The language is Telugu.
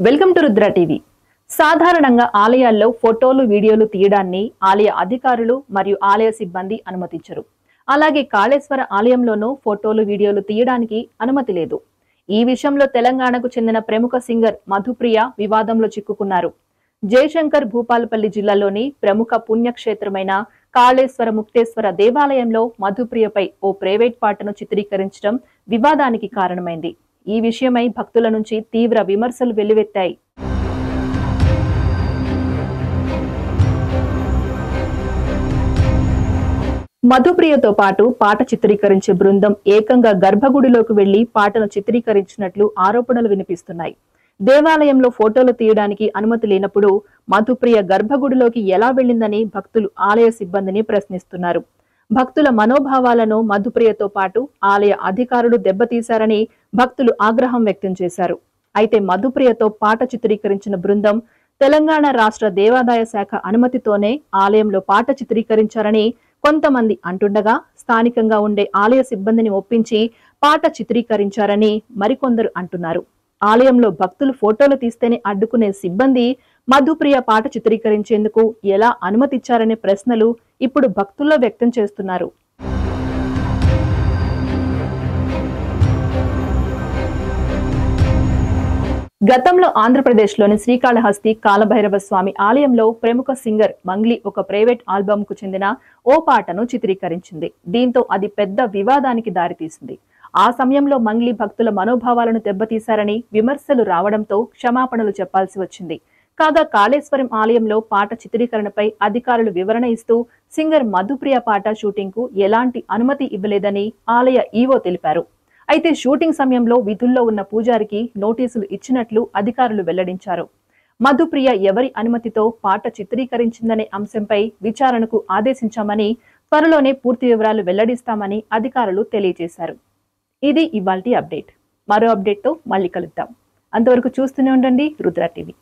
Welcome to Rudra TV. సాధారణంగా ఆలయాల్లో ఫోటోలు వీడియోలు తీయడాన్ని ఆలయ అధికారులు మరియు ఆలయ సిబ్బంది అనుమతించరు. అలాగే కాళేశ్వర ఆలయంలోనూ ఫోటోలు వీడియోలు తీయడానికి అనుమతి లేదు. ఈ విషయంలో తెలంగాణకు చెందిన ప్రముఖ సింగర్ మధుప్రియ వివాదంలో చిక్కుకున్నారు. జయశంకర్ భూపాలపల్లి జిల్లాలోని ప్రముఖ పుణ్యక్షేత్రమైన కాళేశ్వర ముక్తేశ్వర దేవాలయంలో మధుప్రియపై ఓ ప్రైవేట్ పాటను చిత్రీకరించడం వివాదానికి కారణమైంది. ఈ విషయమై భక్తుల నుంచి తీవ్ర విమర్శలు వెల్లువెత్తాయి. మధుప్రియతో పాటు పాట చిత్రీకరించే బృందం ఏకంగా గర్భగుడిలోకి వెళ్లి పాటను చిత్రీకరించినట్లు ఆరోపణలు వినిపిస్తున్నాయి. దేవాలయంలో ఫోటోలు తీయడానికి అనుమతి లేనప్పుడు మధుప్రియ గర్భగుడిలోకి ఎలా వెళ్లిందని భక్తులు ఆలయ సిబ్బందిని ప్రశ్నిస్తున్నారు. భక్తుల మనోభావాలను మధుప్రియతో పాటు ఆలయ అధికారులు దెబ్బతీశారని భక్తులు ఆగ్రహం వ్యక్తం చేశారు. అయితే మధుప్రియతో పాట చిత్రీకరించిన బృందం తెలంగాణ రాష్ట్ర దేవాదాయ శాఖ అనుమతితోనే ఆలయంలో పాట చిత్రీకరించారని కొంతమంది అంటుండగా, స్థానికంగా ఉండే ఆలయ సిబ్బందిని ఒప్పించి పాట చిత్రీకరించారని మరికొందరు అంటున్నారు. ఆలయంలో భక్తులు ఫోటోలు తీస్తేనే అడ్డుకునే సిబ్బంది మధుప్రియ పాట చిత్రీకరించేందుకు ఎలా అనుమతిచ్చారనే ప్రశ్నలు ఇప్పుడు భక్తుల్లో వ్యక్తం చేస్తున్నారు. గతంలో ఆంధ్రప్రదేశ్లోని శ్రీకాళహస్తి కాలభైరవ స్వామి ఆలయంలో ప్రముఖ సింగర్ మంగ్లీ ఒక ప్రైవేట్ ఆల్బమ్ కు చెందిన ఓ పాటను చిత్రీకరించింది. దీంతో అది పెద్ద వివాదానికి దారితీసింది. ఆ సమయంలో మంగ్లీ భక్తుల మనోభావాలను దెబ్బతీశారని విమర్శలు రావడంతో క్షమాపణలు చెప్పాల్సి వచ్చింది. కాగా కాళేశ్వరం ఆలయంలో పాట చిత్రీకరణపై అధికారులు వివరణ ఇస్తూ సింగర్ మధుప్రియ పాట షూటింగ్ కు ఎలాంటి అనుమతి ఇవ్వలేదని ఆలయ ఈవో తెలిపారు. అయితే షూటింగ్ సమయంలో విధుల్లో ఉన్న పూజారికి నోటీసులు ఇచ్చినట్లు అధికారులు వెల్లడించారు. మధుప్రియ ఎవరి అనుమతితో పాట చిత్రీకరించిందనే అంశంపై విచారణకు ఆదేశించామని, త్వరలోనే పూర్తి వివరాలు వెల్లడిస్తామని అధికారులు తెలియజేశారు. ఇది ఇవాల్టి అప్డేట్. మరో అప్డేట్ తో మళ్ళీ కలుద్దాం. అంతవరకు చూస్తూనే ఉండండి రుద్ర టీవీ.